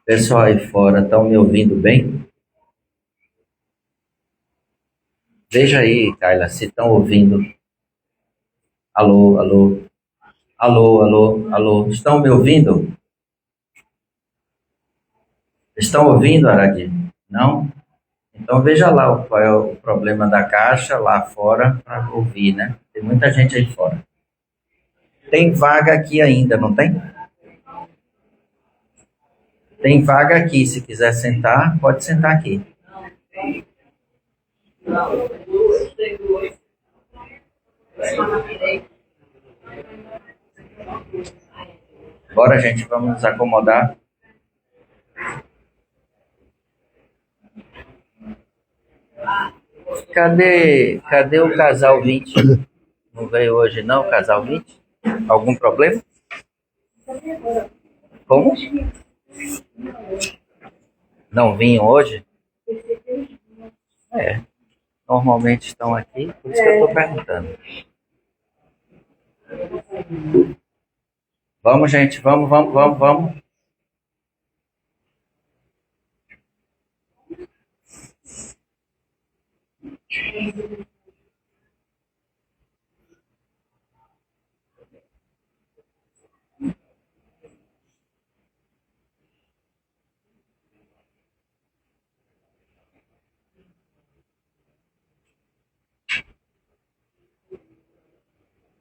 Pessoal aí fora, estão me ouvindo bem? Veja aí, Kaila, se estão ouvindo. Alô, alô, alô, alô, alô. Estão me ouvindo? Estão ouvindo, Aradi? Não? Então veja lá qual é o problema da caixa lá fora para ouvir, né? Tem muita gente aí fora. Tem vaga aqui ainda, não tem? Tem vaga aqui. Se quiser sentar, pode sentar aqui. Bora, gente, vamos nos acomodar. Cadê o casal 20? Não veio hoje não, o casal 20? Algum problema? Como? Não vinham hoje? É, normalmente estão aqui, por isso que eu estou perguntando. Vamos, gente, vamos, vamos, vamos, vamos.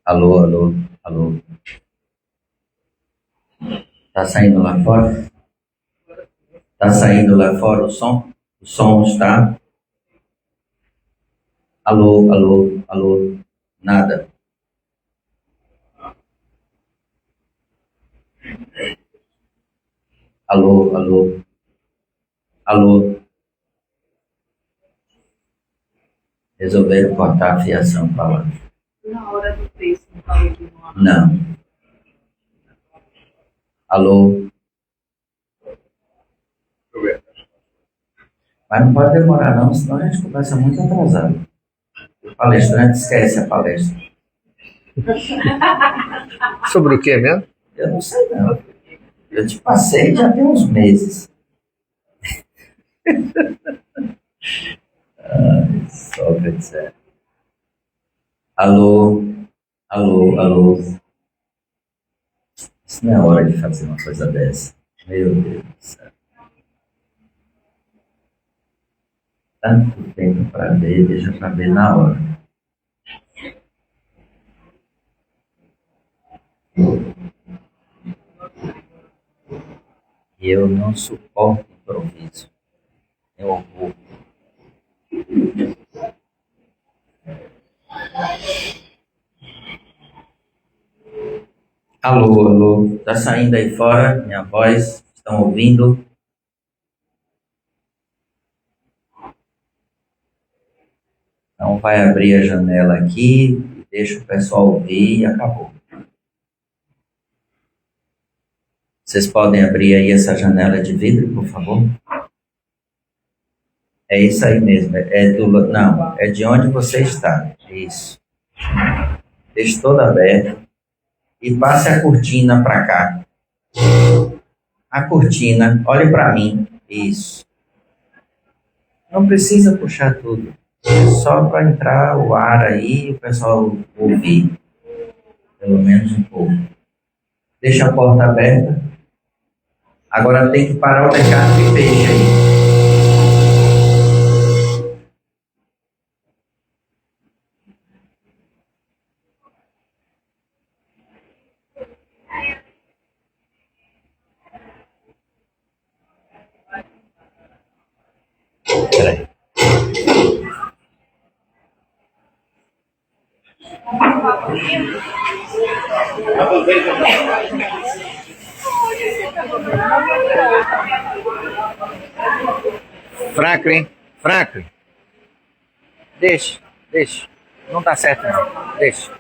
Alô, alô, alô. Tá saindo lá fora? Tá saindo lá fora o som? O som está? Alô, alô, alô. Nada. Alô, alô, alô. Resolveram cortar a fiação para lá. Na hora do texto, não falou que não. Não. Alô. Mas não pode demorar não, senão a gente começa muito atrasado. O palestrante esquece a palestra. Sobre o que mesmo? Eu não sei não. Eu te passei já tem uns meses. Sócrates, é. Alô, alô, alô. Isso não é hora de fazer uma coisa dessa. Meu Deus do céu. Tanto tempo para ver, deixa para ver na hora. E eu não suporto improviso. Eu vou. Alô, alô. Tá saindo aí fora minha voz? Estão ouvindo? Então vai abrir a janela aqui, deixa o pessoal ouvir e acabou. Vocês podem abrir aí essa janela de vidro, por favor? É isso aí mesmo. Não, é de onde você está. Isso. Deixe toda aberta e passe a cortina para cá. A cortina, olhe para mim. Isso. Não precisa puxar tudo. É só para entrar o ar aí e o pessoal ouvir. Pelo menos um pouco. Deixa a porta aberta. Agora tem que parar o mercado de peixe aí. Peraí. Franklin, Franklin, deixa, deixa. Não dá certo não, deixa.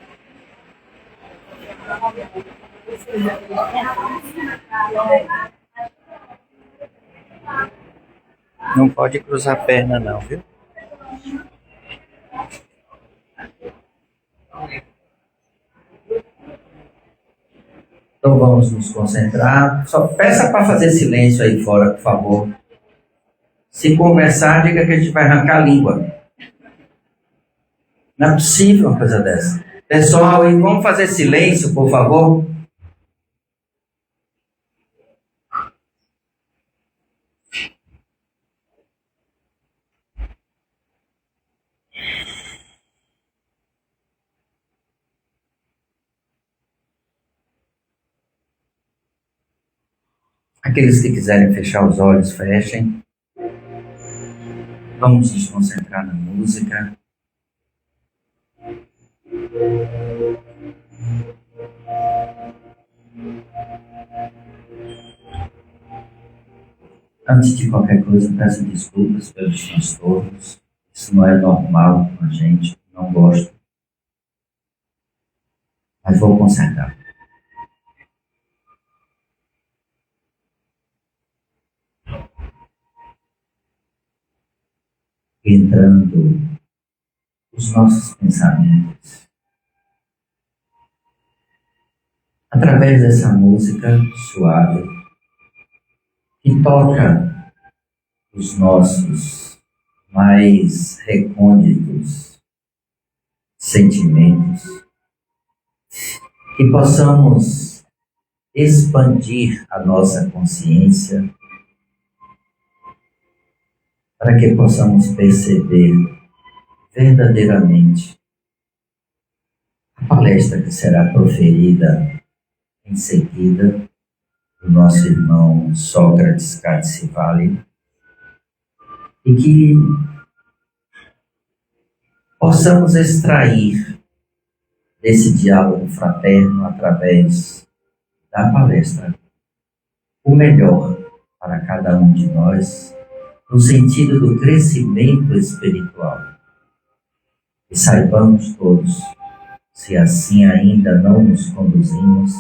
Não pode cruzar a perna não, viu? Então vamos nos concentrar. Só peça para fazer silêncio aí fora, por favor. Se conversar, diga que a gente vai arrancar a língua. Não é possível uma coisa dessa. Pessoal, e vamos fazer silêncio, por favor. Aqueles que quiserem fechar os olhos, fechem. Vamos nos concentrar na música. Antes de qualquer coisa, peço desculpas pelos transtornos. Isso não é normal com a gente, não gosto. Mas vou consertar. Entrando os nossos pensamentos. Através dessa música suave que toca os nossos mais recônditos sentimentos, que possamos expandir a nossa consciência para que possamos perceber verdadeiramente a palestra que será proferida em seguida do nosso irmão Sócrates Catsivali, e que possamos extrair desse diálogo fraterno através da palestra o melhor para cada um de nós, no sentido do crescimento espiritual. E saibamos todos, se assim ainda não nos conduzimos,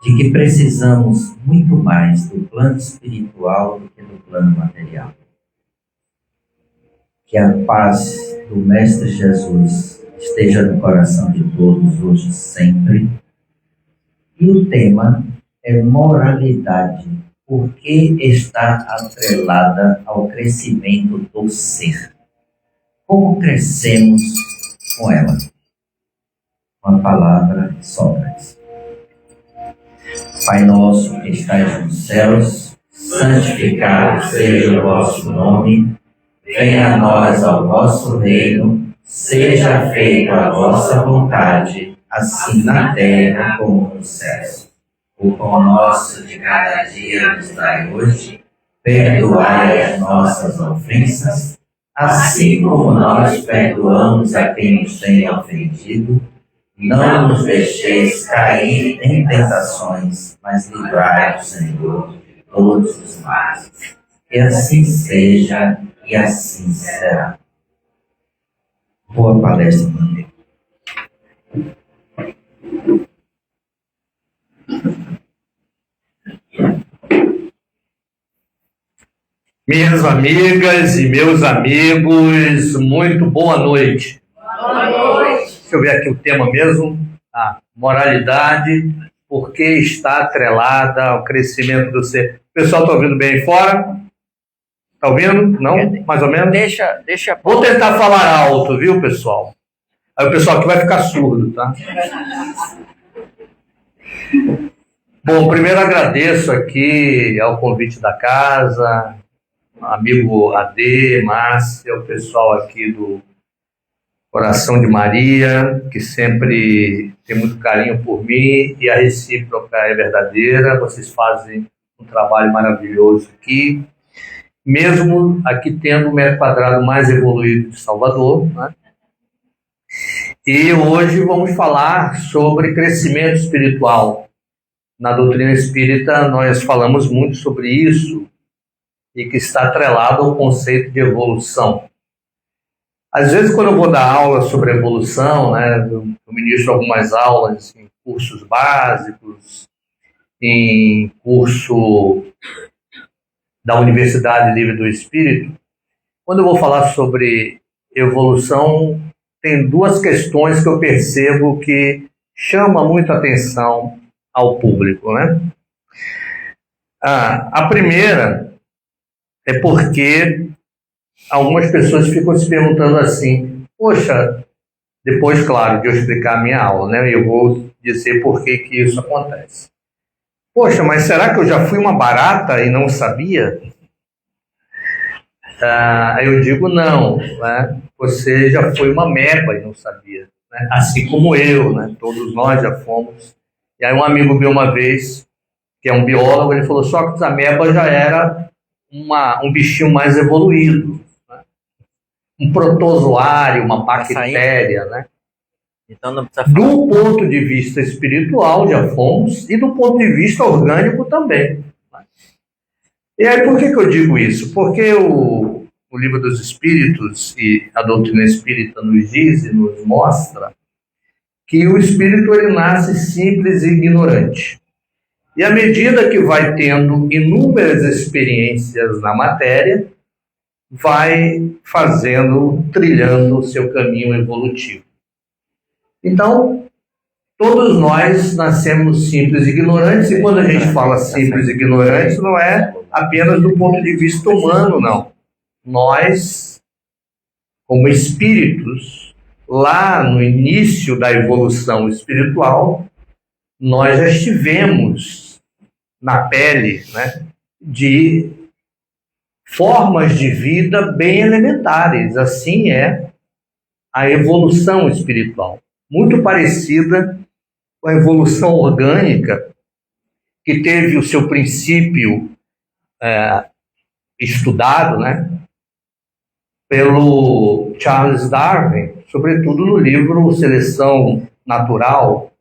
de que precisamos muito mais do plano espiritual do que do plano material. Que a paz do Mestre Jesus esteja no coração de todos hoje e sempre. E o tema é moralidade, porque está atrelada ao crescimento do ser. Como crescemos com ela? Com a palavra Sócrates. Pai nosso que estais nos céus, santificado seja o vosso nome, venha a nós o vosso reino, seja feita a vossa vontade, assim na terra como nos céus. O pão nosso de cada dia nos dai hoje, perdoai as nossas ofensas, assim como nós perdoamos a quem nos tem ofendido. Não nos deixeis cair em tentações, mas livrai-nos, Senhor, de todos os males. Que assim seja e assim será. Boa palestra, meu amigo. Minhas amigas e meus amigos, muito boa noite. Boa noite. Deixa eu ver aqui o tema mesmo. Moralidade, porque está atrelada ao crescimento do ser. O pessoal está ouvindo bem aí fora? Está ouvindo? Não? Mais ou menos? Deixa. Vou tentar falar alto, viu, pessoal? Aí o pessoal aqui vai ficar surdo, tá? Bom, primeiro agradeço aqui ao convite da casa, amigo AD, Márcia, o pessoal aqui do Coração de Maria, que sempre tem muito carinho por mim, e a recíproca é verdadeira. Vocês fazem um trabalho maravilhoso aqui, mesmo aqui tendo o metro quadrado mais evoluído de Salvador, né? E hoje vamos falar sobre crescimento espiritual. Na doutrina espírita nós falamos muito sobre isso, e que está atrelado ao conceito de evolução. Às vezes, quando eu vou dar aula sobre evolução, né, eu ministro algumas aulas em cursos básicos, em curso da Universidade Livre do Espírito. Quando eu vou falar sobre evolução, tem duas questões que eu percebo que chamam muito a atenção ao público, né? A primeira é porque algumas pessoas ficam se perguntando assim, poxa, depois, claro, de eu explicar a minha aula, né? Eu vou dizer por que que isso acontece. Poxa, mas será que eu já fui uma barata e não sabia? Eu digo não, né? Você já foi uma ameba e não sabia, né? Assim como eu, né? Todos nós já fomos. E aí um amigo meu uma vez, que é um biólogo, ele falou, Sócrates, a ameba já era um bichinho mais evoluído, né? Um protozoário, uma bactéria, né? Então não precisa falar. Do ponto de vista espiritual, já fomos, e do ponto de vista orgânico também. E aí, por que eu digo isso? Porque o Livro dos Espíritos e a doutrina espírita nos diz e nos mostra que o espírito ele nasce simples e ignorante. E à medida que vai tendo inúmeras experiências na matéria, vai trilhando o seu caminho evolutivo. Então, todos nós nascemos simples e ignorantes, e quando a gente fala simples e ignorantes, não é apenas do ponto de vista humano, não. Nós, como espíritos, lá no início da evolução espiritual, nós já estivemos na pele, né, de formas de vida bem elementares. Assim é a evolução espiritual, muito parecida com a evolução orgânica, que teve o seu princípio estudado, né, pelo Charles Darwin, sobretudo no livro Seleção Natural,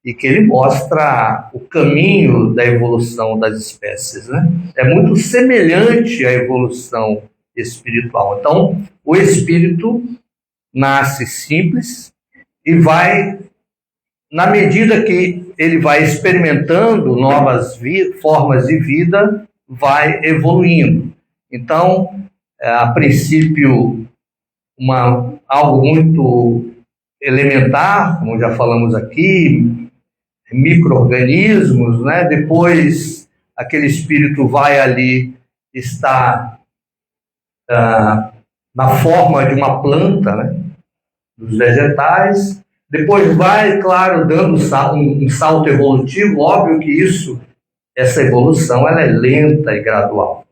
e que ele mostra o caminho da evolução das espécies, né? É muito semelhante à evolução espiritual. Então, o espírito nasce simples e vai, na medida que ele vai experimentando novas formas de vida, vai evoluindo. Então, a princípio, algo muito elementar, como já falamos aqui, micro-organismos, né? Depois, aquele espírito vai ali estar na forma de uma planta, né? Dos vegetais. Depois vai, claro, dando um salto evolutivo. Óbvio que essa evolução ela é lenta e gradual.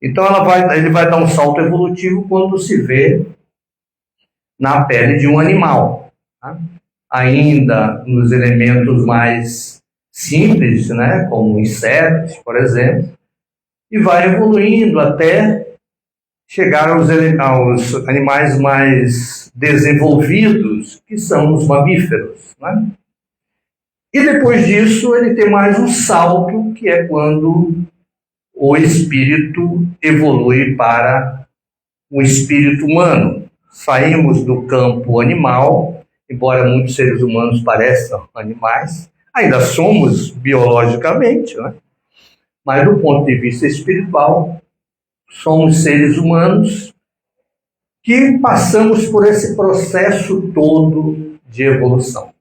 Então ele vai dar um salto evolutivo quando se vê na pele de um animal, tá? Ainda nos elementos mais simples, né, como insetos, por exemplo, e vai evoluindo até chegar aos animais mais desenvolvidos, que são os mamíferos, né? E depois disso ele tem mais um salto, que é quando o espírito evolui para o espírito humano. Saímos do campo animal, embora muitos seres humanos pareçam animais, ainda somos biologicamente, né? Mas do ponto de vista espiritual, somos seres humanos que passamos por esse processo todo de evolução.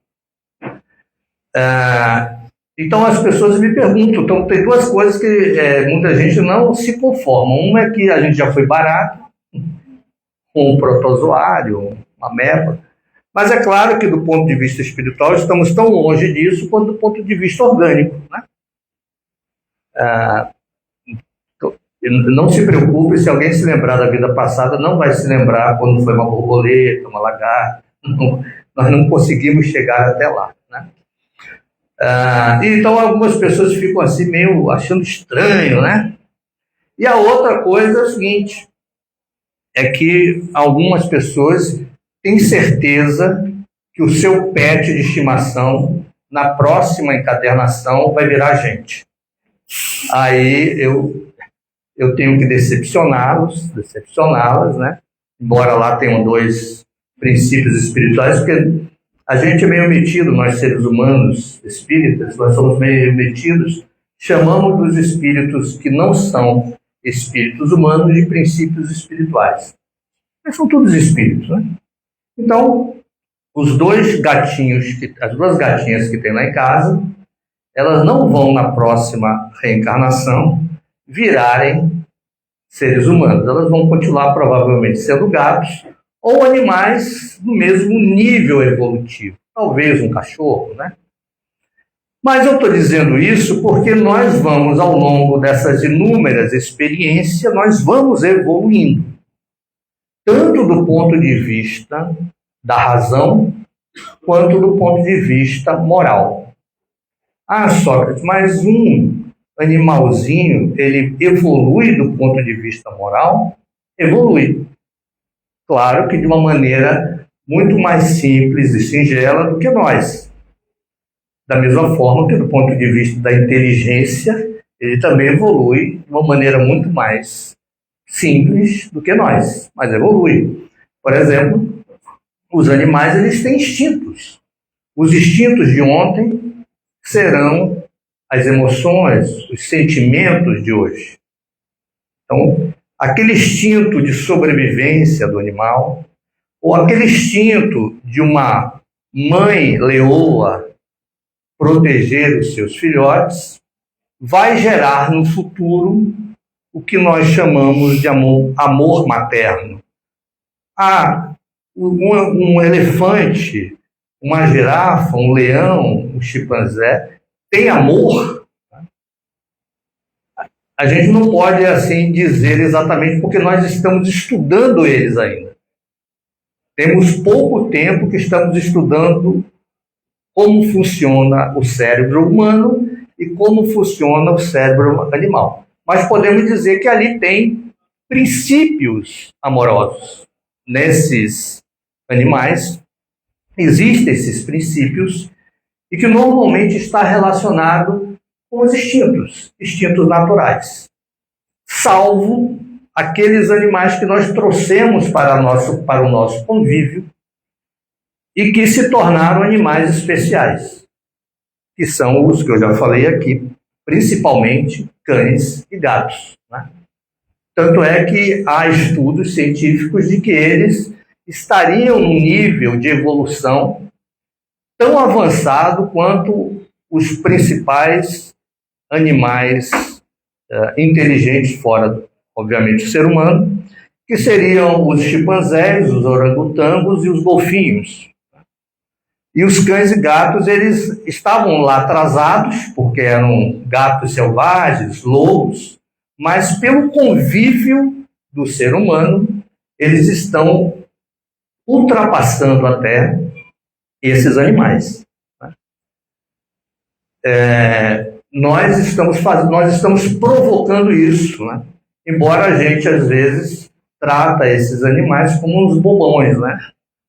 Então as pessoas me perguntam, então tem duas coisas que muita gente não se conforma. Uma é que a gente já foi barata, um protozoário, uma ameba, mas é claro que do ponto de vista espiritual estamos tão longe disso quanto do ponto de vista orgânico, né? Não se preocupe, se alguém se lembrar da vida passada, não vai se lembrar quando foi uma borboleta, uma lagarta. Nós não conseguimos chegar até lá, né? Então algumas pessoas ficam assim meio achando estranho, né? E a outra coisa é o seguinte, é que algumas pessoas têm certeza que o seu pet de estimação, na próxima encadernação, vai virar gente. Aí eu tenho que decepcioná-las, né? Embora lá tenham dois princípios espirituais, porque a gente é meio metido, nós seres humanos espíritas, nós somos meio metidos, chamamos dos espíritos que não são espíritos humanos de princípios espirituais. Mas são todos espíritos, né? Então, as duas gatinhas que tem lá em casa, elas não vão, na próxima reencarnação, virarem seres humanos. Elas vão continuar, provavelmente, sendo gatos ou animais do mesmo nível evolutivo. Talvez um cachorro, né? Mas eu estou dizendo isso porque nós vamos, ao longo dessas inúmeras experiências, nós vamos evoluindo. Tanto do ponto de vista da razão, quanto do ponto de vista moral. Ah, Sócrates, mas um animalzinho, ele evolui do ponto de vista moral? Evolui. Claro que de uma maneira muito mais simples e singela do que nós. Da mesma forma que do ponto de vista da inteligência, ele também evolui de uma maneira muito mais simples do que nós, mas evolui. Por exemplo, os animais, eles têm instintos. Os instintos de ontem serão as emoções, os sentimentos de hoje. Então, aquele instinto de sobrevivência do animal, ou aquele instinto de uma mãe leoa proteger os seus filhotes, vai gerar no futuro o que nós chamamos de amor materno. Um elefante, uma girafa, um leão, um chimpanzé, tem amor? A gente não pode assim dizer exatamente, porque nós estamos estudando eles ainda. Temos pouco tempo que estamos estudando como funciona o cérebro humano e como funciona o cérebro animal. Mas podemos dizer que ali tem princípios amorosos. Nesses animais existem esses princípios e que normalmente está relacionado com os instintos naturais. Salvo aqueles animais que nós trouxemos para o nosso convívio e que se tornaram animais especiais, que são os que eu já falei aqui, principalmente cães e gatos, né? Tanto é que há estudos científicos de que eles estariam num nível de evolução tão avançado quanto os principais animais inteligentes, fora, obviamente, o ser humano, que seriam os chimpanzés, os orangotangos e os golfinhos. E os cães e gatos, eles estavam lá atrasados, porque eram gatos selvagens, lobos, mas pelo convívio do ser humano, eles estão ultrapassando até esses animais. Nós estamos provocando isso, né? Embora a gente, às vezes, trata esses animais como uns bobões, né?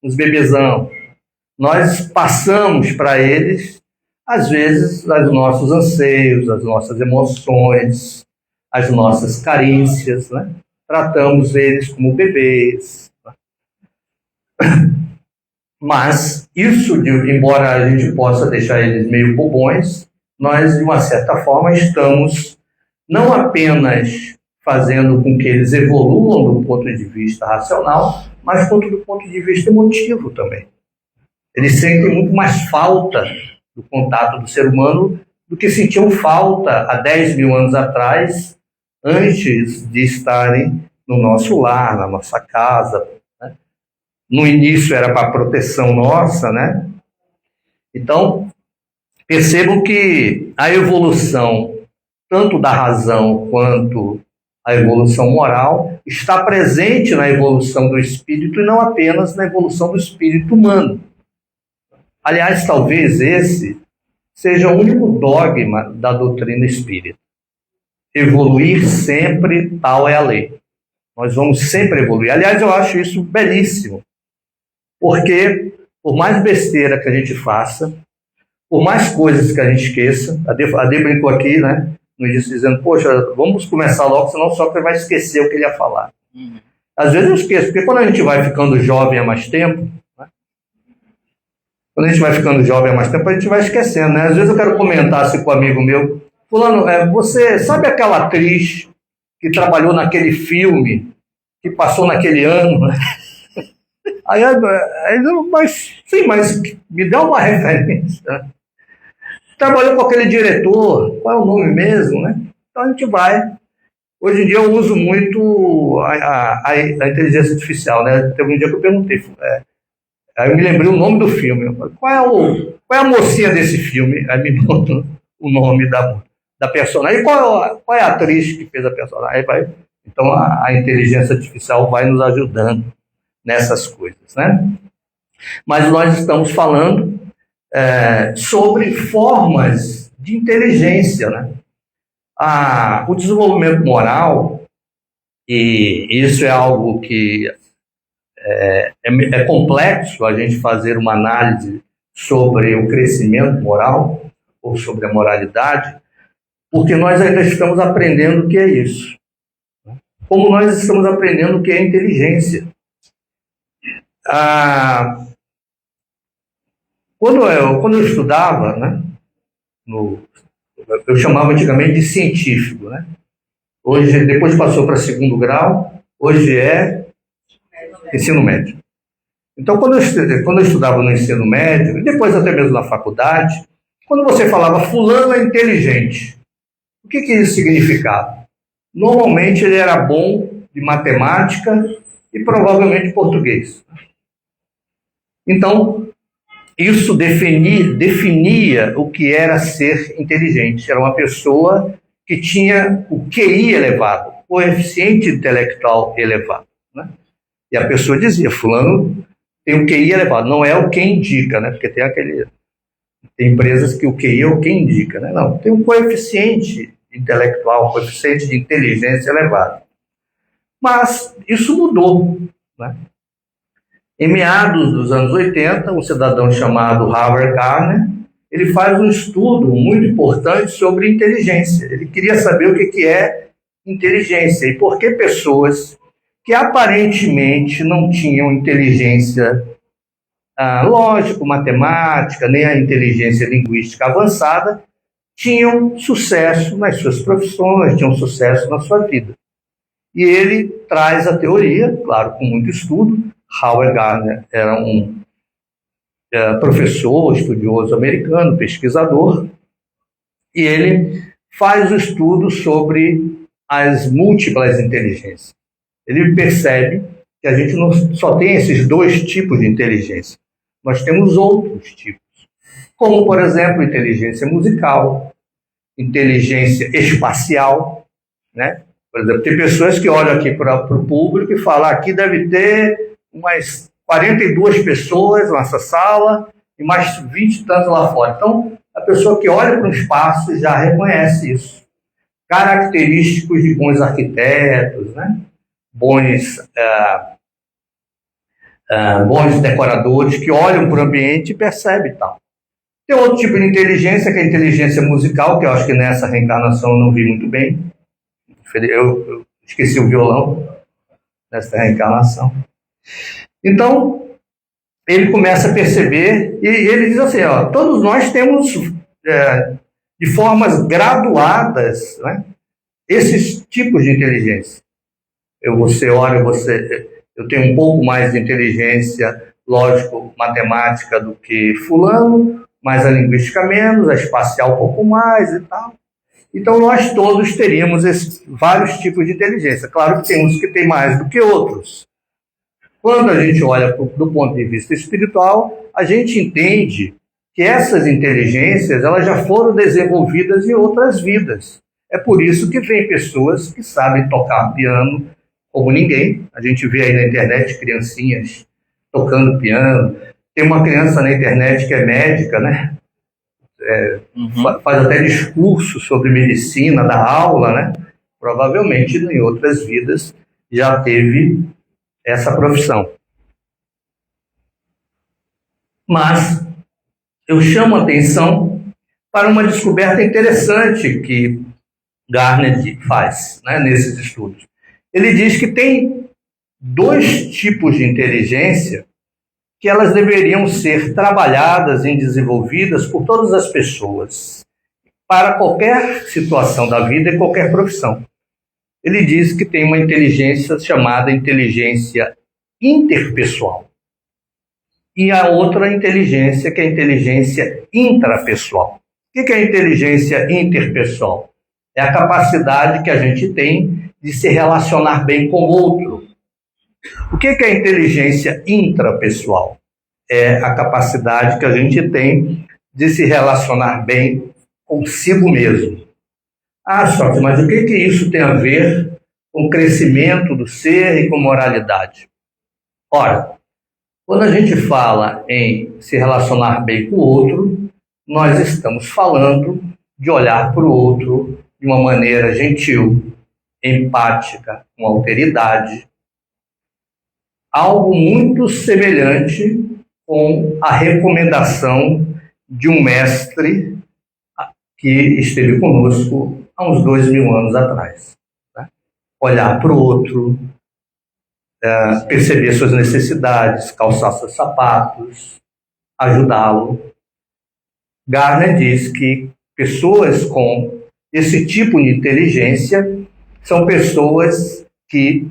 Uns bebezão. Nós passamos para eles, às vezes, os nossos anseios, as nossas emoções, as nossas carícias, né? Tratamos eles como bebês. Mas isso, embora a gente possa deixar eles meio bobões, nós, de uma certa forma, estamos não apenas fazendo com que eles evoluam do ponto de vista racional, mas quanto do ponto de vista emotivo também. Eles sentem muito mais falta do contato do ser humano do que sentiam falta há 10 mil anos atrás, antes de estarem no nosso lar, na nossa casa, né? No início era para proteção nossa, né? Então, percebam que a evolução, tanto da razão quanto a evolução moral, está presente na evolução do espírito e não apenas na evolução do espírito humano. Aliás, talvez esse seja o único dogma da doutrina espírita. Evoluir sempre, tal é a lei. Nós vamos sempre evoluir. Aliás, eu acho isso belíssimo, porque por mais besteira que a gente faça, por mais coisas que a gente esqueça, a Dê brincou aqui, né, no início, dizendo, poxa, vamos começar logo, senão o Sócrates vai esquecer o que ele ia falar. Às vezes eu esqueço, porque quando a gente vai ficando jovem há mais tempo, né, quando a gente vai ficando jovem há mais tempo, a gente vai esquecendo, né? Às vezes eu quero comentar assim com um amigo meu, fulano, você sabe aquela atriz que trabalhou naquele filme, que passou naquele ano, né? Mas sim, mas me dá uma referência. trabalhou com aquele diretor, qual é o nome mesmo, né? Então a gente vai. Hoje em dia eu uso muito a inteligência artificial, né? Teve um dia que eu perguntei, aí eu me lembrei o nome do filme. Eu falei, qual é a mocinha desse filme? Aí me botou o nome da personagem. E qual é a atriz que fez a personagem? Aí vai. Então a inteligência artificial vai nos ajudando nessas coisas, né? Mas nós estamos falando sobre formas de inteligência, né? O desenvolvimento moral, e isso é algo que é complexo a gente fazer uma análise sobre o crescimento moral ou sobre a moralidade, porque nós ainda estamos aprendendo o que é isso. Como nós estamos aprendendo o que é inteligência. Quando eu estudava, né, eu chamava antigamente de científico, né? Hoje, depois passou para segundo grau, hoje é ensino médio. Então, quando eu estudava no ensino médio, e depois até mesmo na faculdade, quando você falava fulano é inteligente, o que isso significava? Normalmente ele era bom de matemática e provavelmente português. Então, isso definia o que era ser inteligente. Era uma pessoa que tinha o QI elevado, o coeficiente intelectual elevado, né? E a pessoa dizia, fulano tem um QI elevado. Não é o que indica, né? Porque tem empresas que o QI é o que indica, né? Não, tem um coeficiente intelectual, um coeficiente de inteligência elevado. Mas isso mudou, né? Em meados dos anos 80, um cidadão chamado Howard Gardner, ele faz um estudo muito importante sobre inteligência. Ele queria saber o que é inteligência e por que pessoas que aparentemente não tinham inteligência lógico-matemática, nem a inteligência linguística avançada, tinham sucesso nas suas profissões, tinham sucesso na sua vida. E ele traz a teoria, claro, com muito estudo. Howard Gardner era um professor, estudioso americano, pesquisador, e ele faz o estudo sobre as múltiplas inteligências. Ele percebe que a gente não só tem esses dois tipos de inteligência, nós temos outros tipos, como, por exemplo, inteligência musical, inteligência espacial, né? Por exemplo, tem pessoas que olham aqui para o público e falam, aqui deve ter umas 42 pessoas nessa sala e mais 20 e tantos lá fora. Então, a pessoa que olha para o espaço já reconhece isso. Característicos de bons arquitetos, né? Bons decoradores que olham para o ambiente e percebem tal. Tem outro tipo de inteligência, que é a inteligência musical, que eu acho que nessa reencarnação eu não vi muito bem. Eu esqueci o violão nessa reencarnação. Então, ele começa a perceber, e ele diz assim, todos nós temos, de formas graduadas, né, esses tipos de inteligência. Eu tenho um pouco mais de inteligência lógico-matemática do que fulano, mas a linguística menos, a espacial um pouco mais e tal. Então, nós todos teríamos vários tipos de inteligência. Claro que tem uns que têm mais do que outros. Quando a gente olha do ponto de vista espiritual, a gente entende que essas inteligências elas já foram desenvolvidas em outras vidas. É por isso que vem pessoas que sabem tocar piano como ninguém. A gente vê aí na internet criancinhas tocando piano. Tem uma criança na internet que é médica, né? Faz até discurso sobre medicina, dá aula, né? Provavelmente em outras vidas já teve essa profissão. Mas eu chamo a atenção para uma descoberta interessante que Gardner faz, né, nesses estudos. Ele diz que tem dois tipos de inteligência que elas deveriam ser trabalhadas e desenvolvidas por todas as pessoas, para qualquer situação da vida e qualquer profissão. Ele diz que tem uma inteligência chamada inteligência interpessoal e a outra inteligência que é a inteligência intrapessoal. O que é a inteligência interpessoal? É a capacidade que a gente tem de se relacionar bem com o outro. O que é a inteligência intrapessoal? É a capacidade que a gente tem de se relacionar bem consigo mesmo. Ah, Sócrates, mas o que isso tem a ver com o crescimento do ser e com moralidade? Ora, quando a gente fala em se relacionar bem com o outro, nós estamos falando de olhar para o outro de uma maneira gentil, empática, com alteridade. Algo muito semelhante com a recomendação de um mestre que esteve conosco há uns 2000 anos atrás. Né? Olhar para o outro, perceber suas necessidades, calçar seus sapatos, ajudá-lo. Gardner diz que pessoas com esse tipo de inteligência são pessoas que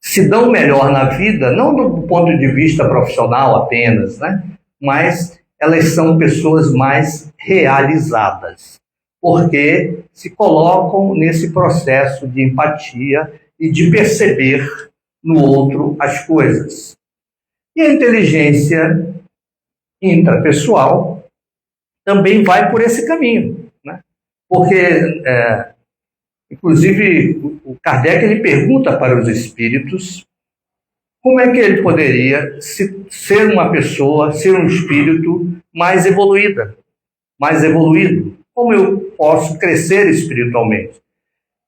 se dão melhor na vida, não do ponto de vista profissional apenas, né? Mas elas são pessoas mais realizadas, porque se colocam nesse processo de empatia e de perceber no outro as coisas. E a inteligência intrapessoal também vai por esse caminho, né? Porque, inclusive, o Kardec ele pergunta para os espíritos como é que ele poderia ser uma pessoa, ser um espírito mais evoluída, mais evoluído. Como eu posso crescer espiritualmente?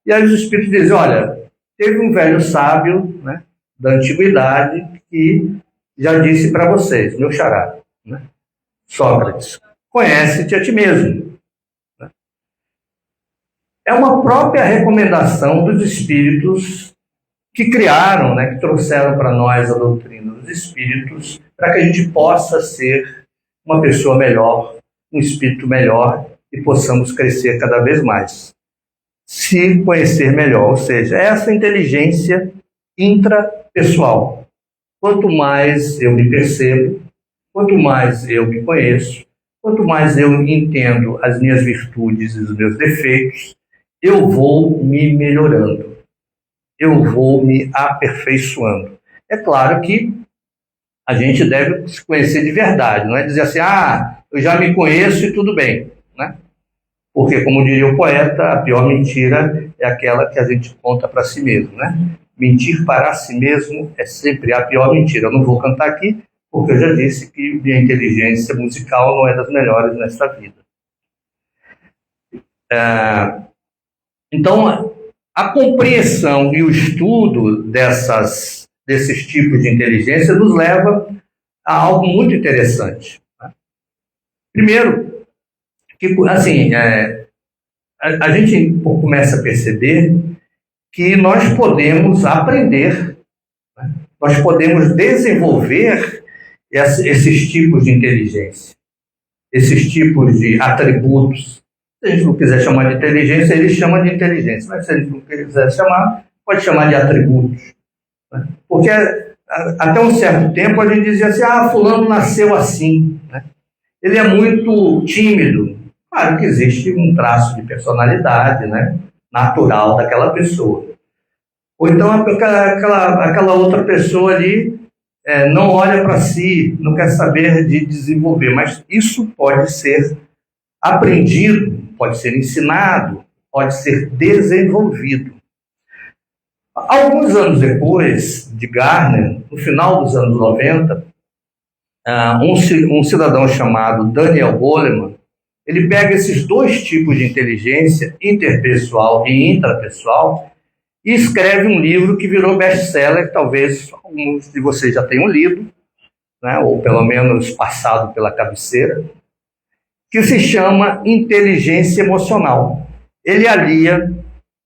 E aí os espíritos dizem, olha, teve um velho sábio, né, da antiguidade que já disse para vocês, meu xará, né, Sócrates, conhece-te a ti mesmo. Né? É uma própria recomendação dos espíritos que criaram, né, que trouxeram para nós a doutrina dos espíritos, para que a gente possa ser uma pessoa melhor, um espírito melhor e possamos crescer cada vez mais. Se conhecer melhor, ou seja, essa inteligência intrapessoal. Quanto mais eu me percebo, quanto mais eu me conheço, quanto mais eu entendo as minhas virtudes e os meus defeitos, eu vou me melhorando. Eu vou me aperfeiçoando. É claro que a gente deve se conhecer de verdade, não é dizer assim, eu já me conheço e tudo bem, né? Porque, como diria o poeta, a pior mentira é aquela que a gente conta para si mesmo, né? Mentir para si mesmo é sempre a pior mentira. Eu não vou cantar aqui, porque eu já disse que minha inteligência musical não é das melhores nesta vida. Então, a compreensão e o estudo desses tipos de inteligência nos leva a algo muito interessante. Né? Primeiro, que assim, a gente começa a perceber que nós podemos aprender, né? Nós podemos desenvolver esses tipos de inteligência, esses tipos de atributos. Se a gente não quiser chamar de inteligência, ele chama de inteligência. Mas se a gente não quiser chamar, pode chamar de atributos. Né? Porque até um certo tempo a gente dizia assim, fulano nasceu assim. Né? Ele é muito tímido. Claro que existe um traço de personalidade, né? Natural daquela pessoa. Ou então aquela outra pessoa ali não olha para si, não quer saber de desenvolver. Mas isso pode ser aprendido, pode ser ensinado, pode ser desenvolvido. Alguns anos depois de Gardner, no final dos anos 90, um cidadão chamado Daniel Goleman, ele pega esses dois tipos de inteligência, interpessoal e intrapessoal, e escreve um livro que virou best-seller, talvez alguns de vocês já tenham lido, né, ou pelo menos passado pela cabeceira, que se chama Inteligência Emocional. Ele alia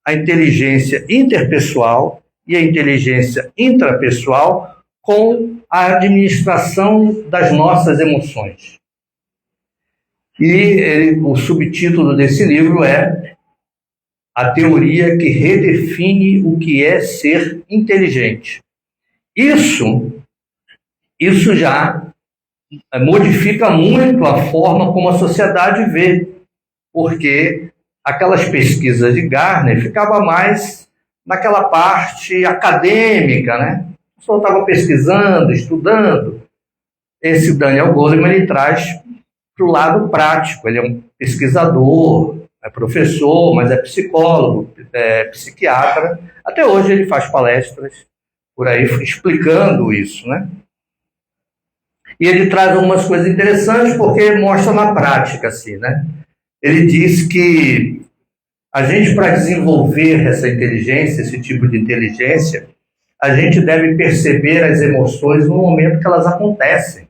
a inteligência interpessoal e a inteligência intrapessoal com a administração das nossas emoções. E o subtítulo desse livro é A Teoria que Redefine o que é Ser Inteligente. Isso já modifica muito a forma como a sociedade vê, porque aquelas pesquisas de Gardner ficava mais naquela parte acadêmica, né? A pessoa estava pesquisando, estudando. Esse Daniel Goleman, ele traz para o lado prático. Ele é um pesquisador, é professor, mas é psicólogo, é psiquiatra. Até hoje ele faz palestras por aí explicando isso, né? E ele traz algumas coisas interessantes porque mostra na prática, assim, né? Ele diz que a gente, para desenvolver essa inteligência, esse tipo de inteligência, a gente deve perceber as emoções no momento que elas acontecem,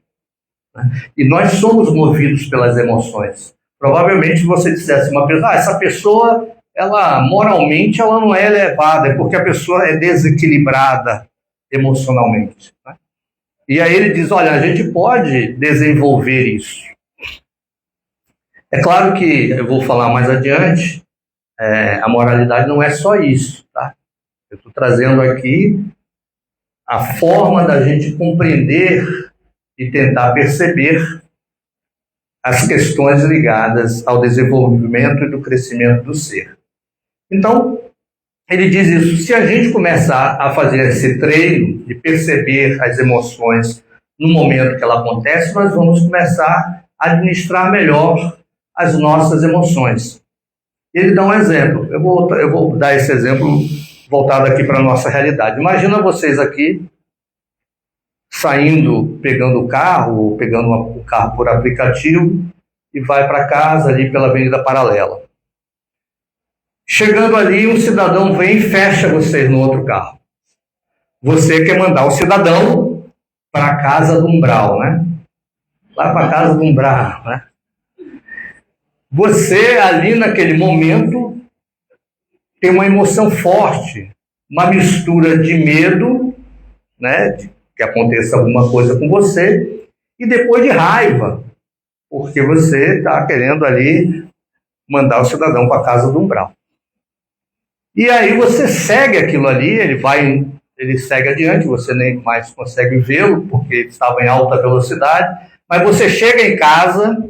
né? E nós somos movidos pelas emoções. Provavelmente, se você dissesse uma pessoa, essa pessoa, ela moralmente ela não é elevada, é porque a pessoa é desequilibrada emocionalmente, né? E aí ele diz, olha, a gente pode desenvolver isso. É claro que, eu vou falar mais adiante, a moralidade não é só isso, tá? Eu estou trazendo aqui a forma da gente compreender e tentar perceber as questões ligadas ao desenvolvimento e do crescimento do ser. Então, ele diz isso, se a gente começar a fazer esse treino de perceber as emoções no momento que ela acontece, nós vamos começar a administrar melhor as nossas emoções. Ele dá um exemplo, eu vou dar esse exemplo voltado aqui para a nossa realidade. Imagina vocês aqui saindo, pegando o carro, ou pegando o carro por aplicativo e vai para casa ali pela Avenida Paralela. Chegando ali, um cidadão vem e fecha vocês no outro carro. Você quer mandar o cidadão para a casa do umbral, né? Lá para a casa do umbral, né? Você ali naquele momento tem uma emoção forte, uma mistura de medo, né? De que aconteça alguma coisa com você, e depois de raiva, porque você está querendo ali mandar o cidadão para a casa do umbral. E aí você segue aquilo ali, ele segue adiante, você nem mais consegue vê-lo, porque estava em alta velocidade, mas você chega em casa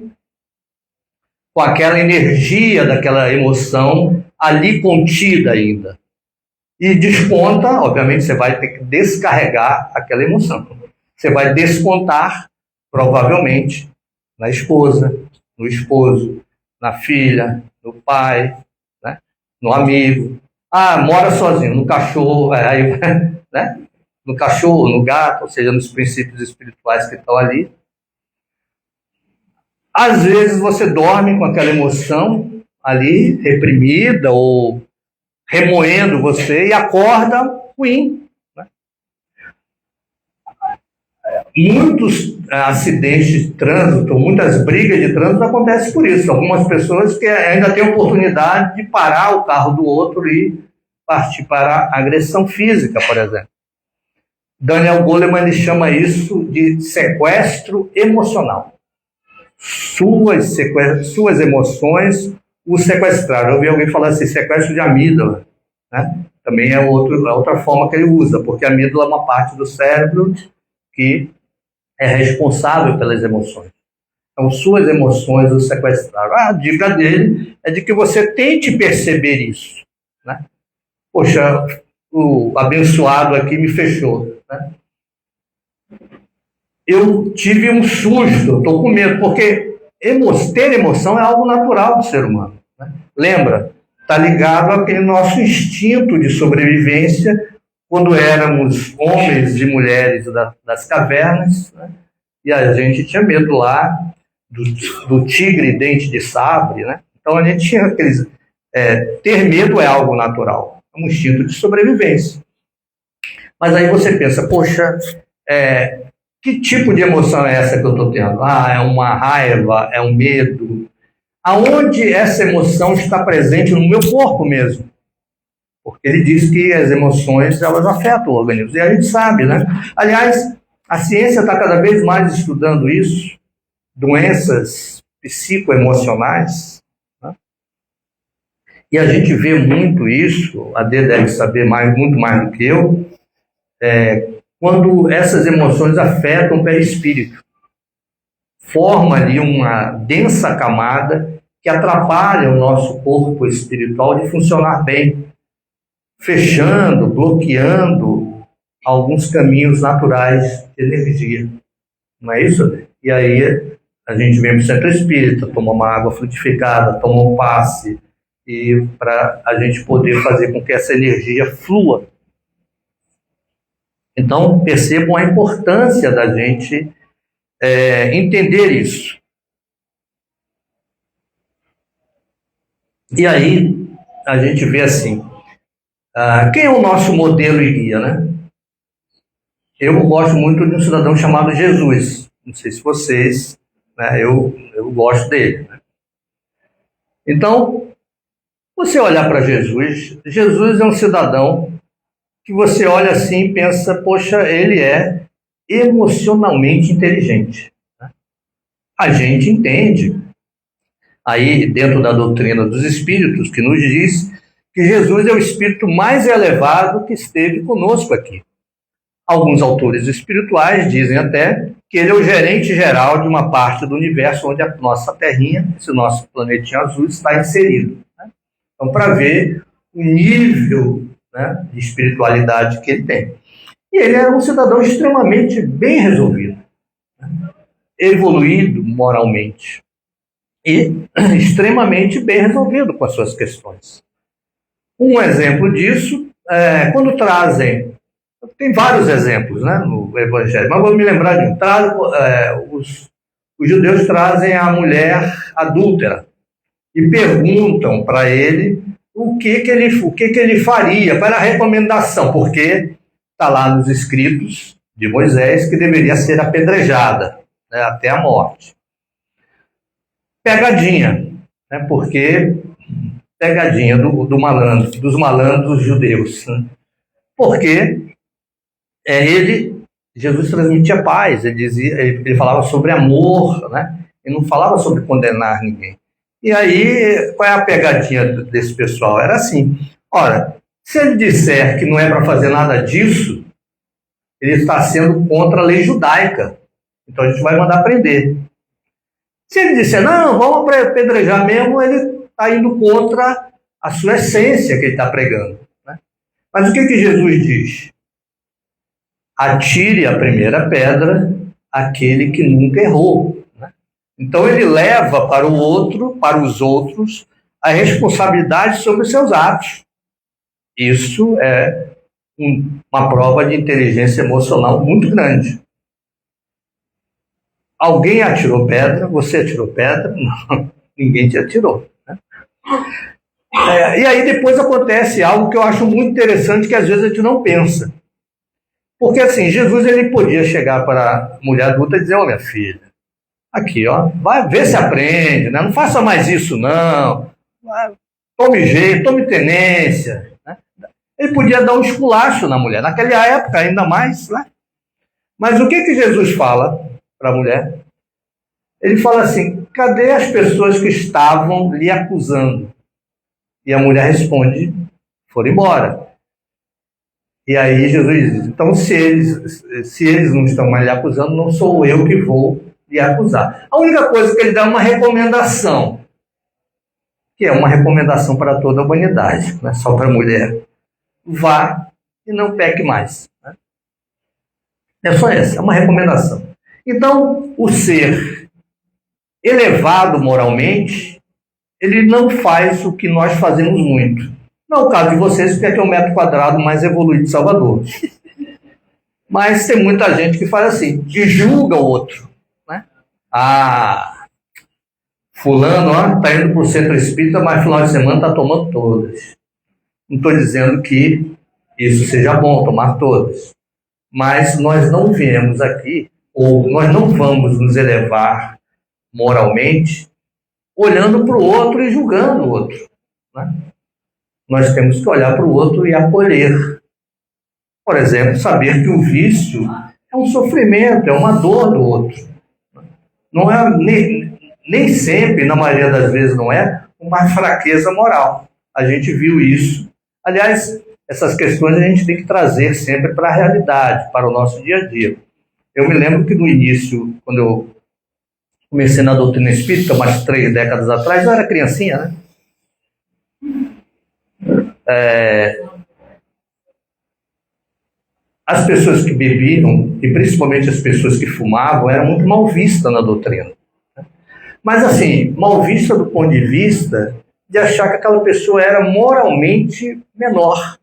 com aquela energia daquela emoção ali contida ainda. E desconta, obviamente você vai ter que descarregar aquela emoção. Você vai descontar, provavelmente, na esposa, no esposo, na filha, no pai, né? No amigo. Mora sozinho, no cachorro, né? No cachorro, no gato, ou seja, nos princípios espirituais que estão ali. Às vezes você dorme com aquela emoção ali, reprimida ou remoendo você, e acorda ruim, né? Muitos acidentes de trânsito, muitas brigas de trânsito acontecem por isso. Algumas pessoas que ainda têm oportunidade de parar o carro do outro e partir para a agressão física, por exemplo. Daniel Goleman ele chama isso de sequestro emocional. Suas emoções o sequestraram. Eu ouvi alguém falar assim, sequestro de amígdala, né? Também é outra forma que ele usa, porque a amígdala é uma parte do cérebro que é responsável pelas emoções. Então, suas emoções o sequestraram. A dica dele é de que você tente perceber isso, né? Poxa, o abençoado aqui me fechou, né? Eu tive um susto, estou com medo, porque ter emoção é algo natural do ser humano, né? Lembra, está ligado àquele nosso instinto de sobrevivência quando éramos homens e mulheres das cavernas, né? E a gente tinha medo lá do tigre dente de sabre, né? Então a gente tinha aqueles... ter medo é algo natural, é um instinto de sobrevivência. Mas aí você pensa, poxa, que tipo de emoção é essa que eu estou tendo? É uma raiva, é um medo. Aonde essa emoção está presente no meu corpo mesmo? Porque ele diz que as emoções, elas afetam o organismo. E a gente sabe, né? Aliás, a ciência está cada vez mais estudando isso, doenças psicoemocionais, né? E a gente vê muito isso, a Dê deve saber muito mais do que eu, quando essas emoções afetam o perispírito. forma ali uma densa camada que atrapalha o nosso corpo espiritual de funcionar bem, fechando, bloqueando alguns caminhos naturais de energia. Não é isso? E aí a gente vem para o centro espírita, toma uma água frutificada, toma um passe, e para a gente poder fazer com que essa energia flua. Então, percebam a importância da gente entender isso. E aí, a gente vê assim, quem é o nosso modelo e guia, né? Eu gosto muito de um cidadão chamado Jesus. Não sei se vocês, né, eu gosto dele. Né? Então, você olhar para Jesus, Jesus é um cidadão que você olha assim e pensa, poxa, ele é emocionalmente inteligente. Né? A gente entende, aí dentro da doutrina dos espíritos, que nos diz que Jesus é o espírito mais elevado que esteve conosco aqui. Alguns autores espirituais dizem até que ele é o gerente geral de uma parte do universo onde a nossa terrinha, esse nosso planetinha azul, está inserido. Né? Então, para ver o nível, né, de espiritualidade que ele tem. E ele era um cidadão extremamente bem resolvido, né? Evoluído moralmente e extremamente bem resolvido com as suas questões. Um exemplo disso é quando trazem, tem vários exemplos, né, no Evangelho, mas vou me lembrar de um. Os judeus trazem a mulher adúltera e perguntam para ele o que ele faria, qual era a recomendação, porque está lá nos escritos de Moisés que deveria ser apedrejada, né, até a morte. Pegadinha, né, porque pegadinha do malandro, dos malandros judeus, né, porque Jesus transmitia paz, ele falava sobre amor, né, ele não falava sobre condenar ninguém. E aí, qual é a pegadinha desse pessoal? Era assim, ora, se ele disser que não é para fazer nada disso, ele está sendo contra a lei judaica. Então a gente vai mandar prender. Se ele disser, não, vamos apedrejar mesmo, ele está indo contra a sua essência que ele está pregando. Né? Mas o que Jesus diz? Atire a primeira pedra aquele que nunca errou. Então ele leva para os outros, a responsabilidade sobre os seus atos. Isso é uma prova de inteligência emocional muito grande. Alguém atirou pedra? Você atirou pedra? Não, ninguém te atirou. Né? E aí depois acontece algo que eu acho muito interessante, que às vezes a gente não pensa. Porque assim, Jesus ele podia chegar para a mulher adulta e dizer, minha filha, aqui, vai ver se aprende, né? Não faça mais isso, não. Tome jeito, tome tenência. Né? Ele podia dar um esculacho na mulher, naquela época ainda mais. Né? Mas o que Jesus fala para a mulher? Ele fala assim, cadê as pessoas que estavam lhe acusando? E a mulher responde, foram embora. E aí Jesus diz, então se eles não estão mais lhe acusando, não sou eu que vou lhe acusar. A única coisa que ele dá é uma recomendação, que é uma recomendação para toda a humanidade, não é só para a mulher. Vá e não peque mais. Né? É só essa, é uma recomendação. Então, o ser elevado moralmente, ele não faz o que nós fazemos muito. Não é o caso de vocês, porque aqui é o metro quadrado mais evoluído de Salvador. Mas tem muita gente que faz assim, que julga o outro. Né? Fulano está indo para o centro espírita, mas final de semana está tomando todas. Não estou dizendo que isso seja bom, tomar todas. Mas nós não viemos aqui, ou nós não vamos nos elevar moralmente olhando para o outro e julgando o outro. Né? Nós temos que olhar para o outro e acolher. Por exemplo, saber que o vício é um sofrimento, é uma dor do outro. Não é, nem sempre, na maioria das vezes não é, uma fraqueza moral. A gente viu isso. Aliás, essas questões a gente tem que trazer sempre para a realidade, para o nosso dia a dia. Eu me lembro que no início, quando eu comecei na doutrina espírita umas 3 décadas atrás, eu era criancinha, né? As pessoas que bebiam, e principalmente as pessoas que fumavam, eram muito mal vistas na doutrina. Mas assim, mal vista do ponto de vista de achar que aquela pessoa era moralmente menor.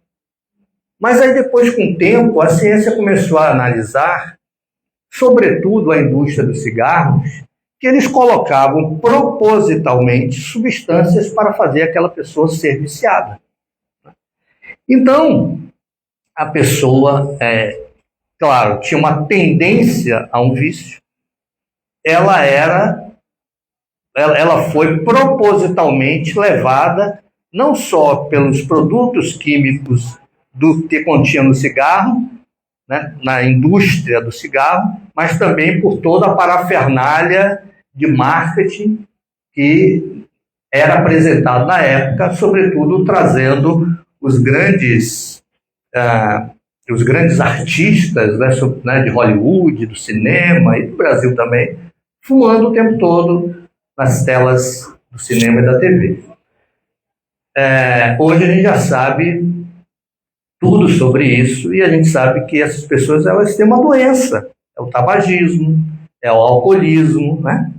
Mas aí depois, com o tempo, a ciência começou a analisar, sobretudo a indústria dos cigarros, que eles colocavam propositalmente substâncias para fazer aquela pessoa ser viciada. Então, a pessoa, claro, tinha uma tendência a um vício, ela foi propositalmente levada não só pelos produtos químicos do que continha no cigarro, né, na indústria do cigarro, mas também por toda a parafernália de marketing que era apresentado na época, sobretudo trazendo os grandes artistas, né, de Hollywood, do cinema e do Brasil também, fumando o tempo todo nas telas do cinema e da TV. Hoje a gente já sabe tudo sobre isso e a gente sabe que essas pessoas elas têm uma doença, é o tabagismo, é o alcoolismo, né?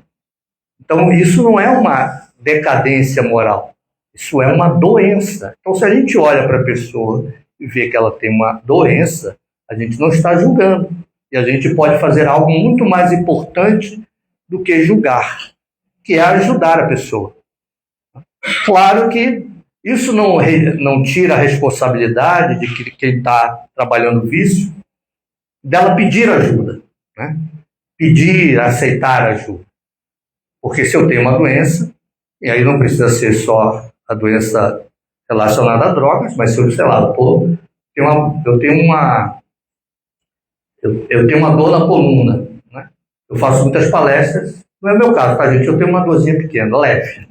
Então isso não é uma decadência moral, isso é uma doença. Então se a gente olha para a pessoa e vê que ela tem uma doença, a gente não está julgando e a gente pode fazer algo muito mais importante do que julgar, que é ajudar a pessoa. Claro que isso não tira a responsabilidade de quem está trabalhando o vício, dela pedir ajuda, né? Pedir, aceitar ajuda. Porque se eu tenho uma doença, e aí não precisa ser só a doença relacionada a drogas, mas se eu, sei lá, eu tenho uma dor na coluna, né? Eu faço muitas palestras, não é meu caso, tá, gente? Eu tenho uma dorzinha pequena, leve.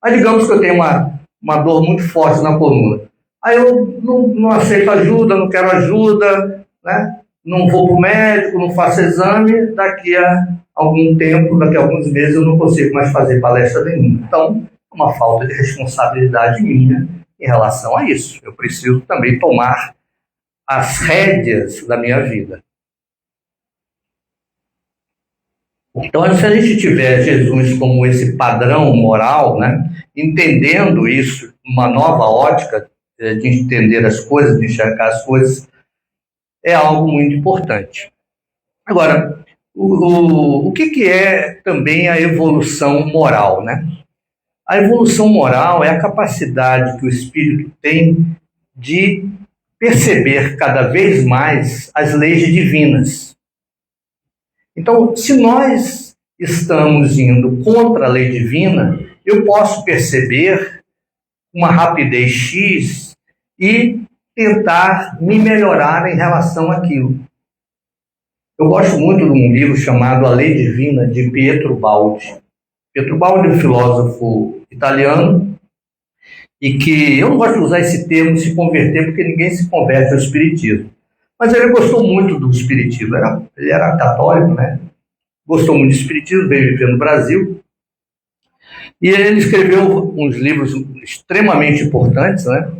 Mas digamos que eu tenho uma dor muito forte na coluna. Aí eu não aceito ajuda, não quero ajuda, né? Não vou para o médico, não faço exame, daqui a algum tempo, daqui a alguns meses, eu não consigo mais fazer palestra nenhuma. Então, é uma falta de responsabilidade minha em relação a isso. Eu preciso também tomar as rédeas da minha vida. Então, se a gente tiver Jesus como esse padrão moral, né, entendendo isso, uma nova ótica de entender as coisas, de enxergar as coisas, é algo muito importante. Agora, o que é também a evolução moral, né? A evolução moral é a capacidade que o espírito tem de perceber cada vez mais as leis divinas. Então, se nós estamos indo contra a lei divina, eu posso perceber uma rapidez X e tentar me melhorar em relação àquilo. Eu gosto muito de um livro chamado A Lei Divina, de Pietro Baldi. Pietro Baldi é um filósofo italiano e que eu não gosto de usar esse termo se converter porque ninguém se converte ao espiritismo. Mas ele gostou muito do espiritismo, ele era católico, né? Gostou muito do espiritismo, veio viver no Brasil. E ele escreveu uns livros extremamente importantes, né?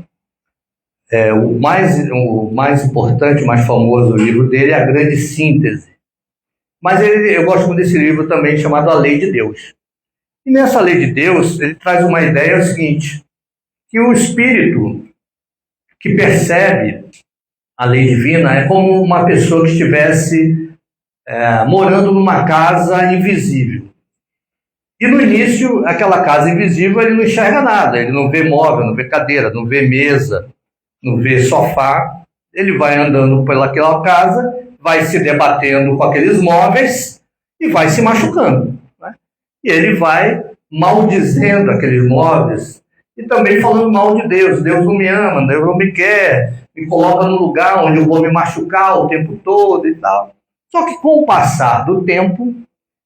O mais importante, o mais famoso livro dele é A Grande Síntese. Mas eu gosto muito desse livro também, chamado A Lei de Deus. E nessa Lei de Deus, ele traz uma ideia seguinte, que o espírito que percebe a lei divina é como uma pessoa que estivesse morando numa casa invisível. E no início, aquela casa invisível, ele não enxerga nada, ele não vê móvel, não vê cadeira, não vê mesa, não vê sofá. Ele vai andando pelaquela casa, vai se debatendo com aqueles móveis e vai se machucando, né? E ele vai maldizendo aqueles móveis e também falando mal de Deus. Deus não me ama, Deus não me quer, me coloca num lugar onde eu vou me machucar o tempo todo e tal. Só que com o passar do tempo,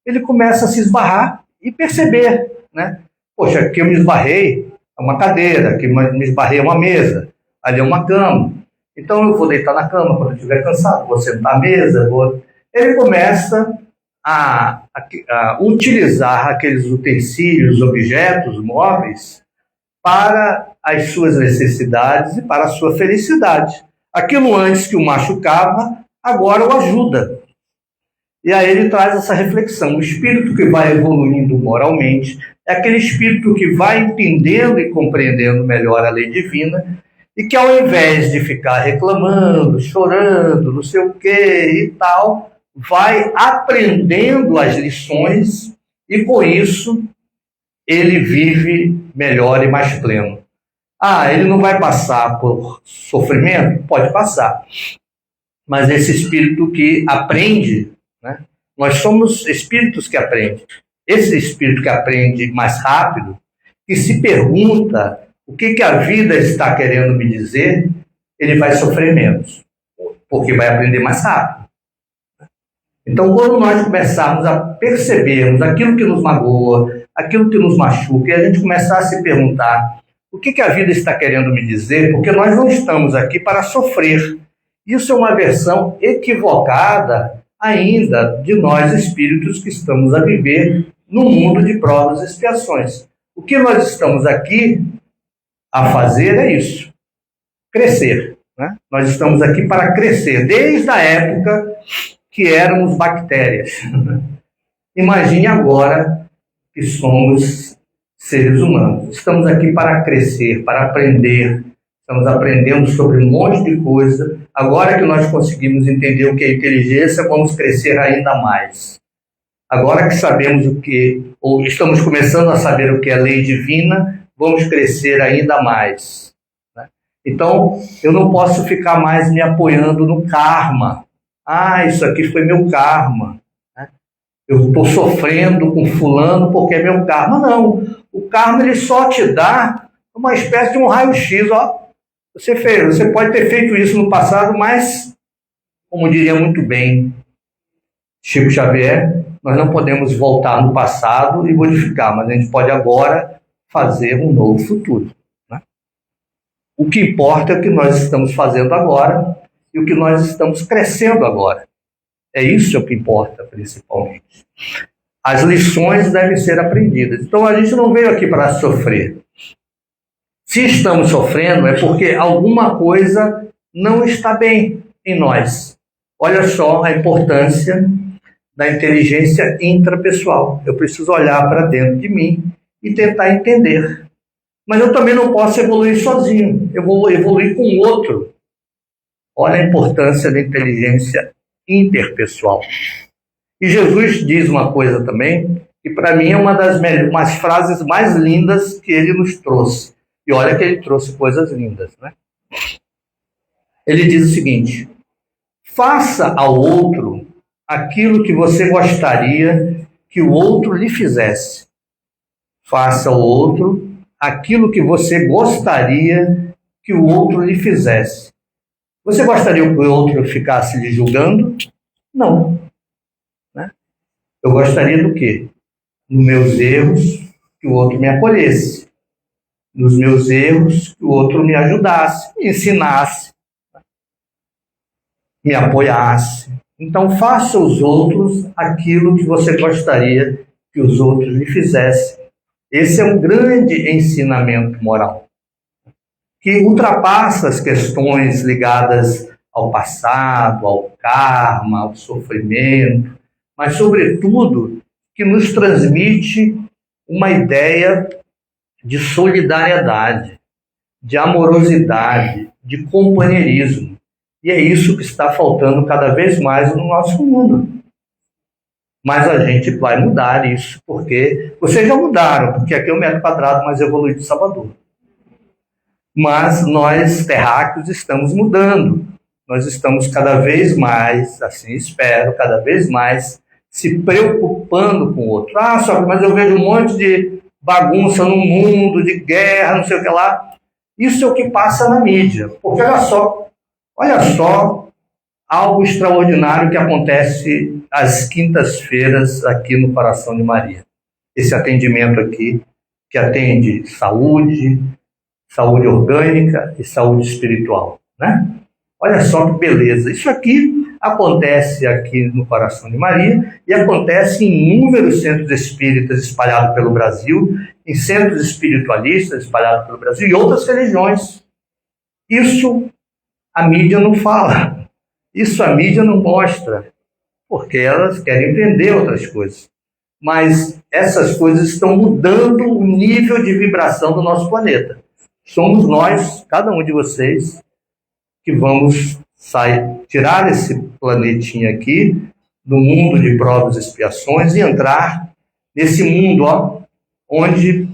ele começa a se esbarrar e perceber, né? Poxa, aqui eu me esbarrei é uma cadeira, aqui me esbarrei é uma mesa, ali é uma cama. Então eu vou deitar na cama quando eu estiver cansado, vou sentar à mesa, Ele começa a utilizar aqueles utensílios, objetos, móveis, para as suas necessidades e para a sua felicidade. Aquilo antes que o machucava, agora o ajuda. E aí ele traz essa reflexão. O espírito que vai evoluindo moralmente é aquele espírito que vai entendendo e compreendendo melhor a lei divina e que, ao invés de ficar reclamando, chorando, não sei o que e tal, vai aprendendo as lições e, com isso, ele vive melhor e mais pleno. Ele não vai passar por sofrimento? Pode passar. Mas esse espírito que aprende, né? Nós somos espíritos que aprendem. Esse espírito que aprende mais rápido, que se pergunta o que a vida está querendo me dizer, ele vai sofrer menos, porque vai aprender mais rápido. Então, quando nós começarmos a percebermos aquilo que nos magoa, aquilo que nos machuca, e a gente começar a se perguntar o que a vida está querendo me dizer, porque nós não estamos aqui para sofrer. Isso é uma versão equivocada ainda de nós espíritos que estamos a viver no mundo de provas e expiações. O que nós estamos aqui a fazer é isso, crescer. Né? Nós estamos aqui para crescer, desde a época que éramos bactérias. Imagine agora que somos seres humanos. Estamos aqui para crescer, para aprender. Estamos aprendendo sobre um monte de coisa. Agora que nós conseguimos entender o que é inteligência, vamos crescer ainda mais. Agora que sabemos ou estamos começando a saber o que é lei divina, vamos crescer ainda mais. Né? Então, eu não posso ficar mais me apoiando no karma. Isso aqui foi meu karma. Né? Eu estou sofrendo com fulano porque é meu karma. Não, o karma ele só te dá uma espécie de um raio-x. Você pode ter feito isso no passado, mas, como diria muito bem Chico Xavier, nós não podemos voltar no passado e modificar, mas a gente pode agora fazer um novo futuro. Né? O que importa é o que nós estamos fazendo agora e o que nós estamos crescendo agora. É isso o que importa, principalmente. As lições devem ser aprendidas. Então, a gente não veio aqui para sofrer. Se estamos sofrendo, é porque alguma coisa não está bem em nós. Olha só a importância da inteligência intrapessoal. Eu preciso olhar para dentro de mim e tentar entender. Mas eu também não posso evoluir sozinho. Eu vou evoluir com o outro. Olha a importância da inteligência interpessoal. E Jesus diz uma coisa também, que para mim é umas frases mais lindas que ele nos trouxe. E olha que ele trouxe coisas lindas, né? Ele diz o seguinte: faça ao outro aquilo que você gostaria que o outro lhe fizesse. Faça ao outro aquilo que você gostaria que o outro lhe fizesse. Você gostaria que o outro ficasse lhe julgando? Não. Né? Eu gostaria do quê? Nos meus erros, que o outro me acolhesse. Nos meus erros, que o outro me ajudasse, me ensinasse, me apoiasse. Então, faça aos outros aquilo que você gostaria que os outros lhe fizessem. Esse é um grande ensinamento moral, que ultrapassa as questões ligadas ao passado, ao karma, ao sofrimento, mas, sobretudo, que nos transmite uma ideia de solidariedade, de amorosidade, de companheirismo. E é isso que está faltando cada vez mais no nosso mundo. Mas a gente vai mudar isso, porque vocês já mudaram, porque aqui é o metro quadrado mais evoluído de Salvador. Mas nós, terráqueos, estamos mudando. Nós estamos cada vez mais, assim espero, cada vez mais se preocupando com o outro. Mas eu vejo um monte de bagunça no mundo, de guerra, não sei o que lá. Isso é o que passa na mídia. Porque olha só algo extraordinário que acontece às quintas-feiras aqui no Coração de Maria. Esse atendimento aqui, que atende saúde orgânica e saúde espiritual. Né? Olha só que beleza. Isso aqui, acontece aqui no Coração de Maria e acontece em inúmeros centros espíritas espalhados pelo Brasil, em centros espiritualistas espalhados pelo Brasil e outras religiões. Isso a mídia não fala, isso a mídia não mostra, porque elas querem vender outras coisas. Mas essas coisas estão mudando o nível de vibração do nosso planeta. Somos nós, cada um de vocês, que vamos tirar esse planetinha aqui do mundo de provas e expiações e entrar nesse mundo onde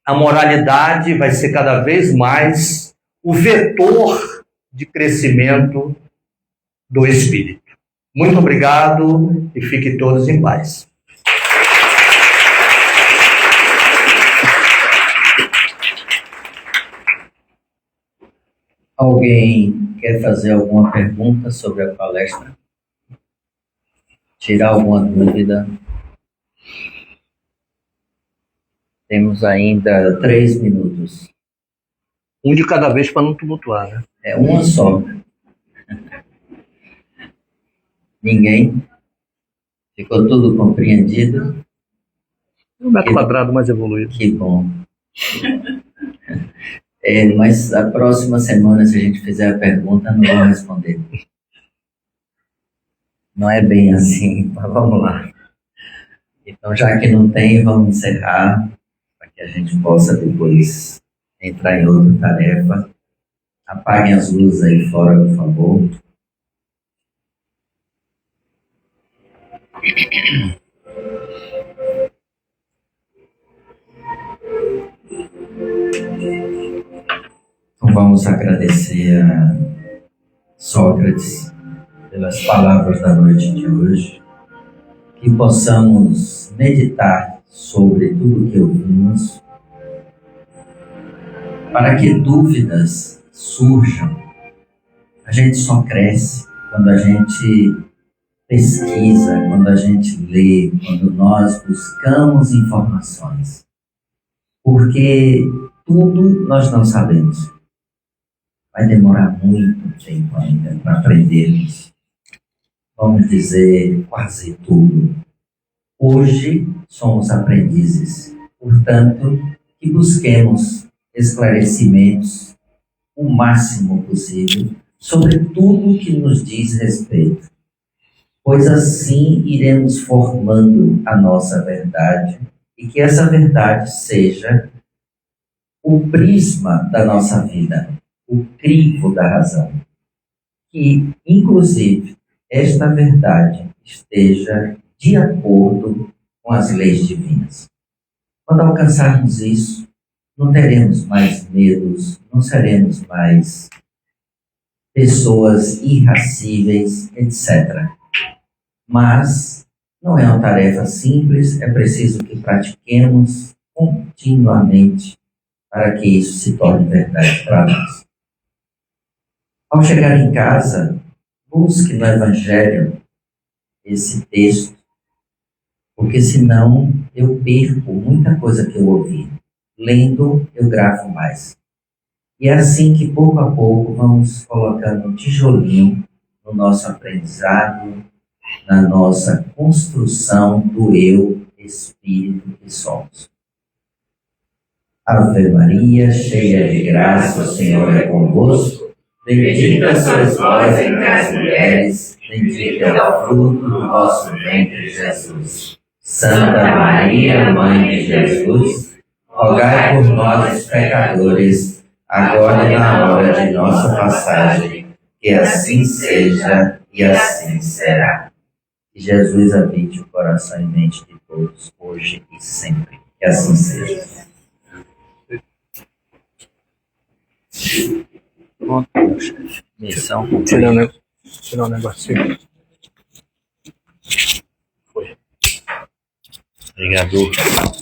a moralidade vai ser cada vez mais o vetor de crescimento do espírito. Muito obrigado e fiquem todos em paz. Alguém quer fazer alguma pergunta sobre a palestra? Tirar alguma dúvida? Temos ainda 3 minutos. Um de cada vez para não tumultuar, né? É uma só. Ninguém? Ficou tudo compreendido? Um metro quadrado mais evoluído. Que bom. Mas a próxima semana, se a gente fizer a pergunta, não vou responder. Não é bem assim, mas vamos lá. Então, já que não tem, vamos encerrar, para que a gente possa depois entrar em outra tarefa. Apaguem as luzes aí fora, por favor. Então vamos agradecer a Sócrates pelas palavras da noite de hoje, que possamos meditar sobre tudo o que ouvimos, para que dúvidas surjam. A gente só cresce quando a gente pesquisa, quando a gente lê, quando nós buscamos informações. Porque tudo nós não sabemos. Vai demorar muito tempo ainda para aprendermos. Vamos dizer, quase tudo. Hoje somos aprendizes. Portanto, que busquemos esclarecimentos o máximo possível sobre tudo que nos diz respeito. Pois assim iremos formando a nossa verdade e que essa verdade seja o prisma da nossa vida, o crivo da razão. Que, inclusive, esta verdade esteja de acordo com as leis divinas. Quando alcançarmos isso, não teremos mais medos, não seremos mais pessoas irracíveis, etc. Mas não é uma tarefa simples, é preciso que pratiquemos continuamente para que isso se torne verdade para nós. Ao chegar em casa, busque no Evangelho esse texto, porque senão eu perco muita coisa que eu ouvi. Lendo, eu gravo mais. E é assim que, pouco a pouco, vamos colocando um tijolinho no nosso aprendizado, na nossa construção do eu, espírito que somos. Ave Maria, cheia de graça, o Senhor é convosco. Bendita sois vós entre as mulheres, bendito é o fruto do vosso ventre, Jesus. Santa Maria, Mãe de Jesus, rogai por nós, pecadores, agora e na hora de nossa passagem, que assim seja e assim será. Que Jesus habite o coração e mente de todos, hoje e sempre. Que assim seja. Missão cumprida. Tirar um negocinho. Foi. Obrigado. Obrigado.